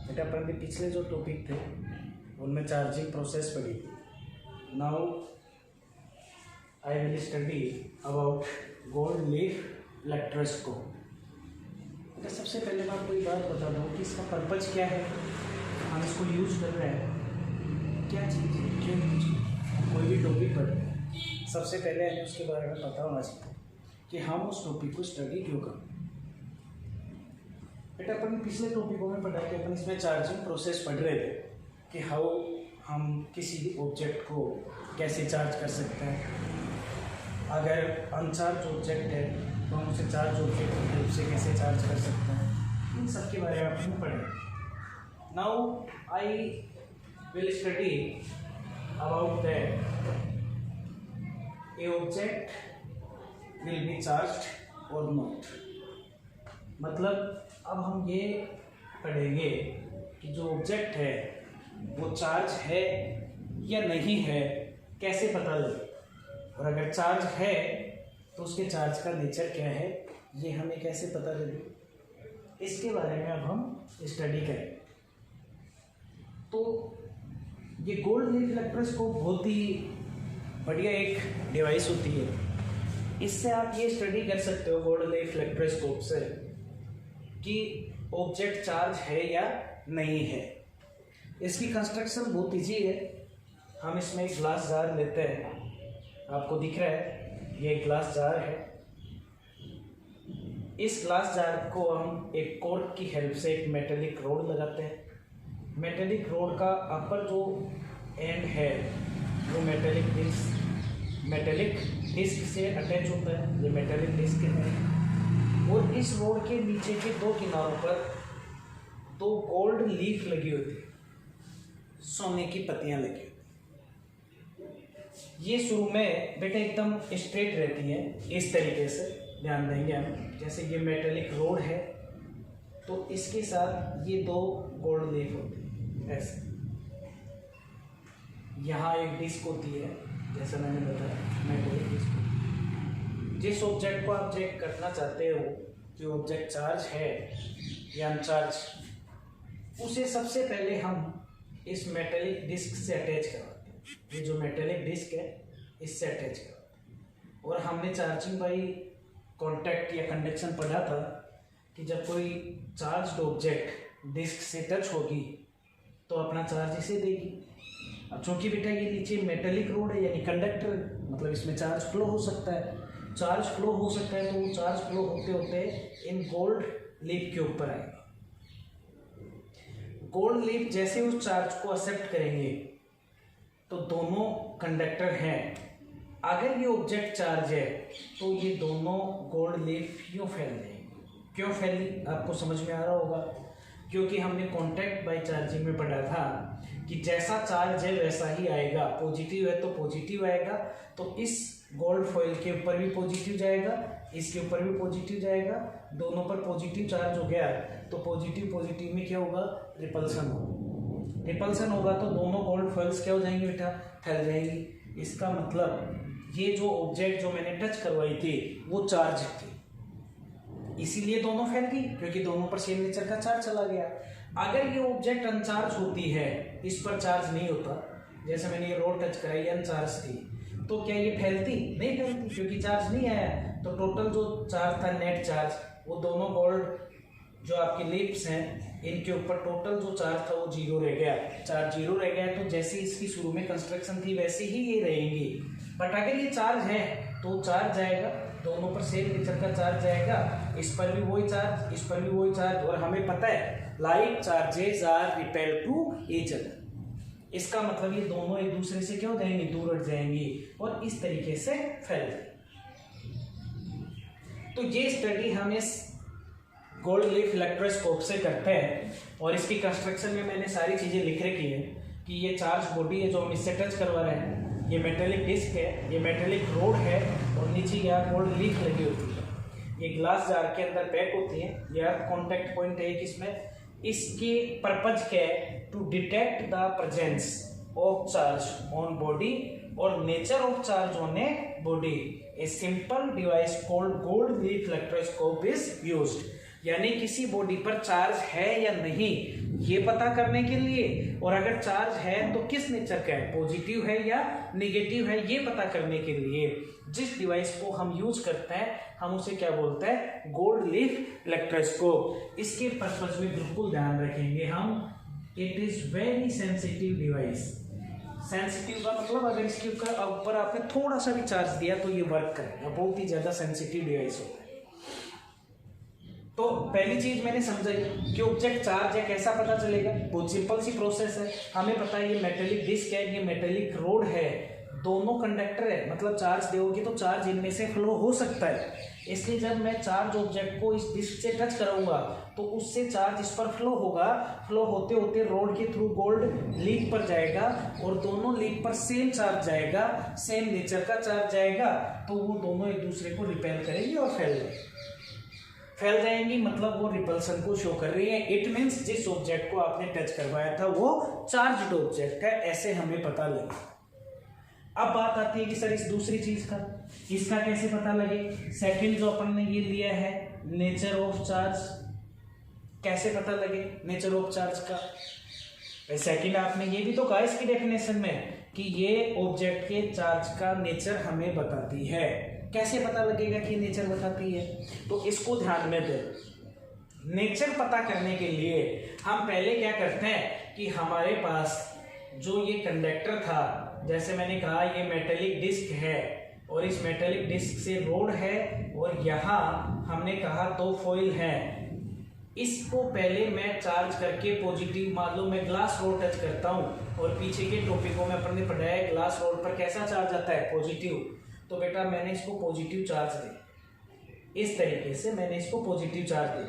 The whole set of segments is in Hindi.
बेटा अपन के पिछले जो टॉपिक थे उनमें चार्जिंग प्रोसेस पढ़ी थी। Now I will study about gold leaf electroscope. बेटा सबसे पहले मैं आपको एक बात बता दूँ कि इसका पर्पज क्या है, हम इसको यूज कर रहे हैं, क्या चीज़ है, क्यों यूज कर रहे हैं। कोई भी टॉपिक पढ़ रहे हैं, सबसे पहले हमें उसके बारे में पता होना चाहिए कि हम उस टॉपिक को स्टडी क्यों करें। बेटा अपन पिछले टॉपिकों में पढ़ा कि अपन इसमें चार्जिंग प्रोसेस पढ़ रहे थे कि हाउ हम किसी भी ऑब्जेक्ट को कैसे चार्ज कर सकते हैं। अगर अनचार्ज ऑब्जेक्ट है तो हम उसे चार्ज ऑब्जेक्ट की हेल्प से कैसे चार्ज कर सकते हैं, इन सब के बारे में अपन पढ़े। Now I will study about that A object will be charged और नॉट। मतलब अब हम ये पढ़ेंगे कि जो ऑब्जेक्ट है वो चार्ज है या नहीं है, कैसे पता लगे, और अगर चार्ज है तो उसके चार्ज का नेचर क्या है, ये हमें कैसे पता लगे, इसके बारे में अब हम स्टडी करें। तो ये गोल्ड लीफ इलेक्ट्रोस्कोप बहुत ही बढ़िया एक डिवाइस होती है। इससे आप ये स्टडी कर सकते हो गोल्ड लीफ इलेक्ट्रोस्कोप से कि ऑब्जेक्ट चार्ज है या नहीं है। इसकी कंस्ट्रक्शन बहुत ईजी है। हम इसमें एक ग्लास जार लेते हैं, आपको दिख रहा है ये ग्लास जार है। इस ग्लास जार को हम एक कॉर्क की हेल्प से एक मेटेलिक रोड लगाते हैं। मेटेलिक रोड का अपर जो एंड है वो मेटेलिक डिस्क से अटैच होता है, ये मेटेलिक डिस्क है। और इस रोड के नीचे के दो किनारों पर दो गोल्ड लीफ लगी होती है, सोने की पत्तियां लगी होती। ये शुरू में बेटा एकदम स्ट्रेट रहती हैं, इस तरीके से ध्यान देंगे हम। जैसे ये मेटेलिक रोड है तो इसके साथ ये दो गोल्ड लीफ होती है ऐसे। यहाँ एक डिस्क होती है, जैसा मैंने बताया मेटेलिक डिस्क। जिस ऑब्जेक्ट को आप चेक करना चाहते हो कि ऑब्जेक्ट चार्ज है या अनचार्ज, उसे सबसे पहले हम इस मेटेलिक डिस्क से अटैच करवाते हैं। ये जो मेटेलिक डिस्क है इससे अटैच करवाते हैं। और हमने चार्जिंग बाई कांटेक्ट या कंडक्शन पढ़ा था कि जब कोई चार्ज ऑब्जेक्ट डिस्क से टच होगी तो अपना चार्ज इसे देगी। अब चूँकि बेटा ये नीचे मेटेलिक रोड है यानी कंडक्टर, मतलब इसमें चार्ज फ्लो हो सकता है। चार्ज फ्लो हो सकता है तो वो चार्ज फ्लो होते होते इन गोल्ड लीफ के ऊपर आएगा। गोल्ड लीफ जैसे उस चार्ज को एक्सेप्ट करेंगे तो दोनों कंडक्टर हैं। अगर ये ऑब्जेक्ट चार्ज है तो ये दोनों गोल्ड लीफ यूँ फैल जाएंगे। क्यों फैली आपको समझ में आ रहा होगा, क्योंकि हमने कॉन्टैक्ट बाय चार्जिंग में पढ़ा था कि जैसा चार्ज है वैसा ही आएगा। पॉजिटिव है तो पॉजिटिव आएगा, तो इस गोल्ड फॉइल के ऊपर भी पॉजिटिव जाएगा, इसके ऊपर भी पॉजिटिव जाएगा। दोनों पर पॉजिटिव चार्ज हो गया तो पॉजिटिव पॉजिटिव में क्या होगा, रिपल्सन होगा। रिपल्सन होगा तो दोनों गोल्ड फॉइल्स क्या हो जाएंगे बेटा, फैल जाएंगी। इसका मतलब ये जो ऑब्जेक्ट जो मैंने टच करवाई थी वो चार्ज थी, इसीलिए दोनों फैल गई, क्योंकि दोनों पर सेम नेचर का चार्ज चला गया। अगर ये ऑब्जेक्ट अनचार्ज होती है, इस पर चार्ज नहीं होता, जैसे मैंने ये रोड टच कराई अनचार्ज थी, तो क्या ये फैलती? नहीं फैलती, क्योंकि चार्ज नहीं आया। तो टोटल जो चार्ज था नेट चार्ज, वो दोनों गोल्ड जो आपकी लीफ्स हैं इनके ऊपर टोटल जो चार्ज था वो जीरो रह गया। चार्ज जीरो रह गया तो जैसी इसकी शुरू में कंस्ट्रक्शन थी वैसे ही ये रहेंगी। बट अगर ये चार्ज है तो चार्ज जाएगा, दोनों पर सेम नेचर का चार्ज जाएगा। इस पर भी वही चार्ज, इस पर भी वही चार्ज। और हमें पता है like charges are repel to each other. इसका मतलब ये दोनों एक दूसरे से क्या हो जाएंगे, दूर हट जाएंगी और इस तरीके से फैल जाएंगे। तो ये स्टडी हम इस गोल्ड लीफ इलेक्ट्रोस्कोप से करते हैं। और इसकी कंस्ट्रक्शन में मैंने सारी चीज़ें लिख रखी है कि ये चार्ज बॉडी है जो हम इससे टच करवा रहे हैं, ये मेटेलिक डिस्क है, ये मेटेलिक रोड है और नीचे यहाँ गोल्ड लीफ लगी होती है। ये ग्लास जार के अंदर पैक होती है। यह कॉन्टैक्ट पॉइंट है इसमें। इसके पर्पज क्या है, to detect the presence of charge on body और nature of charge on a body. A simple device called gold leaf electroscope is used. यानी किसी बॉडी पर चार्ज है या नहीं ये पता करने के लिए, और अगर चार्ज है तो किस नेचर का है, पॉजिटिव है या नेगेटिव है, ये पता करने के लिए जिस डिवाइस को हम यूज करते हैं हम उसे क्या बोलते हैं, गोल्ड लीफ इलेक्ट्रोस्कोप। इसके पर्पज में बिल्कुल ध्यान रखेंगे हम, it is very sensitive device. Sensitive का मतलब अगर इसके ऊपर आपने थोड़ा सा भी चार्ज दिया तो ये वर्क करेगा, बहुत ही ज्यादा सेंसिटिव डिवाइस होता है। तो पहली चीज मैंने समझाई कि ऑब्जेक्ट चार्ज है, कैसा पता चलेगा, बहुत सिंपल सी प्रोसेस है। हमें पता है ये मेटेलिक डिस्क है, ये मेटेलिक रोड है, दोनों कंडक्टर है, मतलब चार्ज दोगे तो चार्ज इनमें से फ्लो हो सकता है। इसलिए जब मैं चार्ज ऑब्जेक्ट को इस डिस्क से टच कराऊंगा तो उससे चार्ज इस पर फ्लो होगा, फ्लो होते होते रोड के थ्रू गोल्ड लीफ पर जाएगा और दोनों लीफ पर सेम चार्ज जाएगा, सेम नेचर का चार्ज जाएगा, तो वो दोनों एक दूसरे को रिपेल करेंगे और फैल जाएंगी, मतलब वो रिपल्सन को शो कर रही है। इट मीन्स जिस ऑब्जेक्ट को आपने टच करवाया था वो चार्ज्ड ऑब्जेक्ट है, ऐसे हमें पता लगे। अब बात आती है कि सर इस दूसरी चीज का, इसका कैसे पता लगे। सेकंड जो अपन ने ये लिया है नेचर ऑफ चार्ज, कैसे पता लगे नेचर ऑफ चार्ज का। सेकंड आपने ये भी तो कहा इसकी डेफिनेशन में कि ये ऑब्जेक्ट के चार्ज का नेचर हमें बताती है। कैसे पता लगेगा कि नेचर बताती है, तो इसको ध्यान में दे। नेचर पता करने के लिए हम पहले क्या करते हैं कि हमारे पास जो ये कंडक्टर था, जैसे मैंने कहा ये मेटेलिक डिस्क है और इस मेटेलिक डिस्क से रोड है और यहाँ हमने कहा दो फॉइल हैं। इसको पहले मैं चार्ज करके पॉजिटिव, मान लो मैं ग्लास रोड टच करता हूँ और पीछे के टॉपिकों में अपन ने पढ़ाया ग्लास रोड पर कैसा चार्ज आता है, पॉजिटिव। तो बेटा मैंने इसको पॉजिटिव चार्ज दे, इस तरीके से मैंने इसको पॉजिटिव चार्ज दे,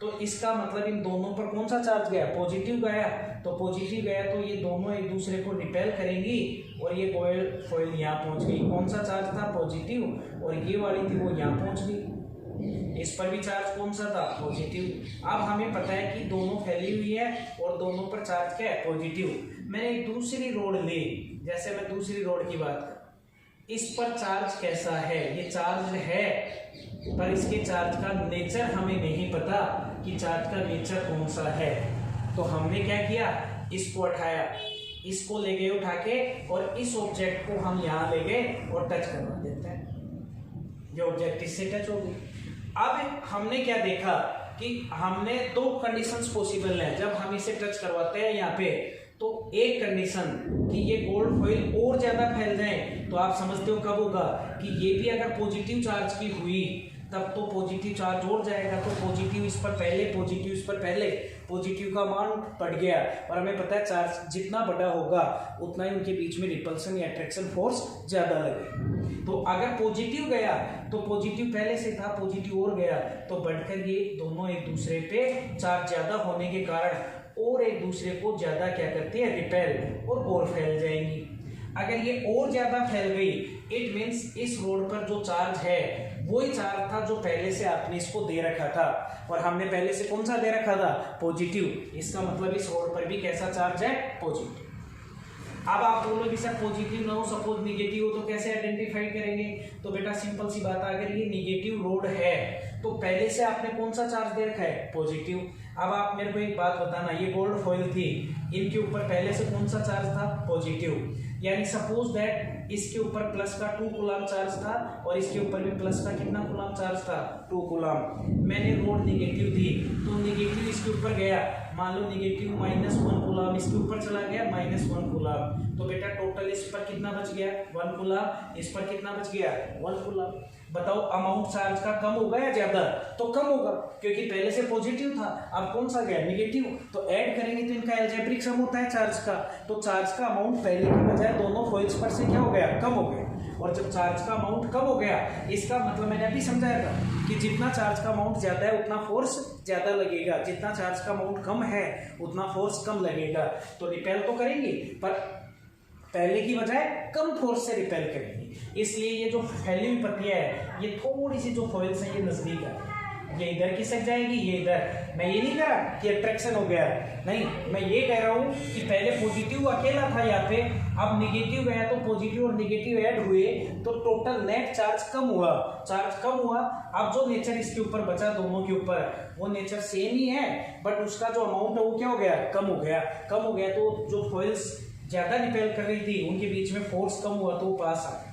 तो इसका मतलब इन दोनों पर कौन सा चार्ज गया, पॉजिटिव गया। तो पॉजिटिव गया तो ये दोनों एक दूसरे को रिपेल करेंगी और ये फॉइल यहाँ पहुंच गई। कौन सा चार्ज था, पॉजिटिव, और ये वाली थी वो यहाँ पहुंच गई। इस पर भी चार्ज कौन सा था, पॉजिटिव। अब हमें पता है कि दोनों फैली हुई है और दोनों पर चार्ज क्या है, पॉजिटिव। मैंने एक दूसरी रोड ली, जैसे मैं दूसरी रोड की बात कर, इस पर चार्ज कैसा है, ये चार्ज है पर इसके चार्ज का नेचर हमें नहीं पता कि चार्ज का नेचर कौन सा है। तो हमने क्या किया, इसको उठाया, इसको ले गए उठा के और इस ऑब्जेक्ट को हम यहाँ ले गए और टच करवा देते हैं, ये ऑब्जेक्ट इससे टच हो गई। अब हमने क्या देखा कि हमने दो कंडीशंस पॉसिबल है जब हम इसे टच करवाते हैं यहाँ पे। तो एक कंडीशन कि ये गोल्ड फॉइल और ज्यादा फैल जाए, तो आप समझते हो कब होगा कि ये भी अगर पॉजिटिव चार्ज की हुई तब तो पॉजिटिव चार्ज और जाएगा, तो पॉजिटिव इस पर पहले, पॉजिटिव इस पर पहले, पॉजिटिव का मान बढ़ गया और हमें पता है चार्ज जितना बड़ा होगा उतना ही उनके बीच में रिपल्सन या अट्रैक्शन फोर्स ज्यादा लगे। तो अगर पॉजिटिव गया तो पॉजिटिव पहले से था, पॉजिटिव और गया तो बढ़कर ये दोनों एक दूसरे पे चार्ज ज्यादा होने के कारण और एक दूसरे को ज्यादा क्या करती है, रिपेल, और फैल जाएंगी। अगर ये और ज्यादा फैल गई इट मीन्स इस रोड पर जो चार्ज है वही चार्ज था जो पहले से आपने इसको दे रखा था, और हमने पहले से कौन सा दे रखा था, पॉजिटिव। इसका मतलब इस रोड पर भी कैसा चार्ज है, पॉजिटिव। अब आप बोलोगे सर पॉजिटिव ना हो, सपोज निगेटिव हो, तो कैसे आइडेंटिफाई करेंगे। तो बेटा सिंपल सी बात है, अगर ये निगेटिव रोड है तो पहले से आपने कौन सा चार्ज दे रखा है, पॉजिटिव। अब आप मेरे को एक बात बताना, ये गोल्ड फॉइल थी, इनके ऊपर पहले से कौन सा चार्ज था, पॉजिटिव। यानी सपोज दैट इसके ऊपर प्लस का 2 कूलम चार्ज था और इसके ऊपर भी प्लस का कितना कूलम चार्ज था, 2 कूलम। मैंने रोड निगेटिव दी तो निगेटिव इसके ऊपर गया, मान लो निगेटिव -1 कूलम इसके ऊपर चला गया, -1 कूलम। तो बेटा टोटल इस पर कितना बच गया, 1 कूलम, इस पर कितना बच गया, 1 कूलम। बताओ अमाउंट चार्ज का कम होगा या ज्यादा, तो कम होगा क्योंकि पहले से पॉजिटिव था, अब कौन सा गया, निगेटिव। तो ऐड करेंगे तो इनका एल्जेब्रिक सम होता है चार्ज का, तो चार्ज का अमाउंट पहले की बजाय दोनों फॉइल्स पर से क्या हो गया, कम हो गया। और जब चार्ज का अमाउंट कम हो गया इसका मतलब मैंने अभी समझाया था कि जितना चार्ज का अमाउंट ज्यादा है उतना फोर्स ज्यादा लगेगा, जितना चार्ज का अमाउंट कम है उतना फोर्स कम लगेगा। तो रिपेल तो करेंगे पर पहले की बजाय कम फोर्स से रिपेल करेंगे। इसलिए ये जो फैली हुई पत्तियां है ये थोड़ी सी जो फॉइल्स हैं ये नजदीक है, ये इधर खिसक जाएगी, ये इधर। मैं ये नहीं कह रहा कि अट्रैक्शन हो गया, नहीं, मैं ये कह रहा हूँ कि पहले पॉजिटिव अकेला था यहाँ पे, अब निगेटिव गया तो पॉजिटिव और निगेटिव ऐड हुए तो टोटल नेट चार्ज कम हुआ, अब जो नेचर इसके ऊपर बचा दोनों के ऊपर वो नेचर सेम ही है, बट उसका जो अमाउंट है वो क्या हो गया, कम हो गया। तो जो फॉइल्स ज्यादा रिपेल कर रही थी उनके बीच में फोर्स कम हुआ तो वो पास आ गया।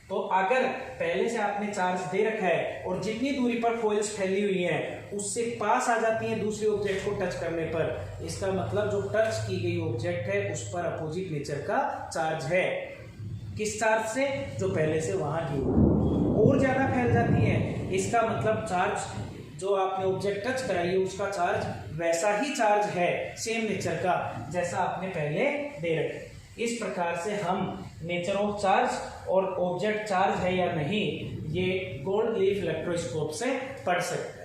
तो अगर पहले से आपने चार्ज दे रखा है और जितनी दूरी पर फॉइल्स फैली हुई हैं उससे पास आ जाती हैं दूसरे ऑब्जेक्ट को टच करने पर, इसका मतलब जो टच की गई ऑब्जेक्ट है उस पर अपोजिट नेचर का चार्ज है। किस चार्ज से, जो पहले से वहां की और ज्यादा फैल जाती है, इसका मतलब चार्ज जो आपने ऑब्जेक्ट टच कराई है उसका चार्ज वैसा ही चार्ज है सेम नेचर का जैसा आपने पहले दे रखा। इस प्रकार से हम नेचर ऑफ चार्ज और ऑब्जेक्ट चार्ज है या नहीं ये गोल्ड लीफ इलेक्ट्रोस्कोप से पढ़ सकते हैं।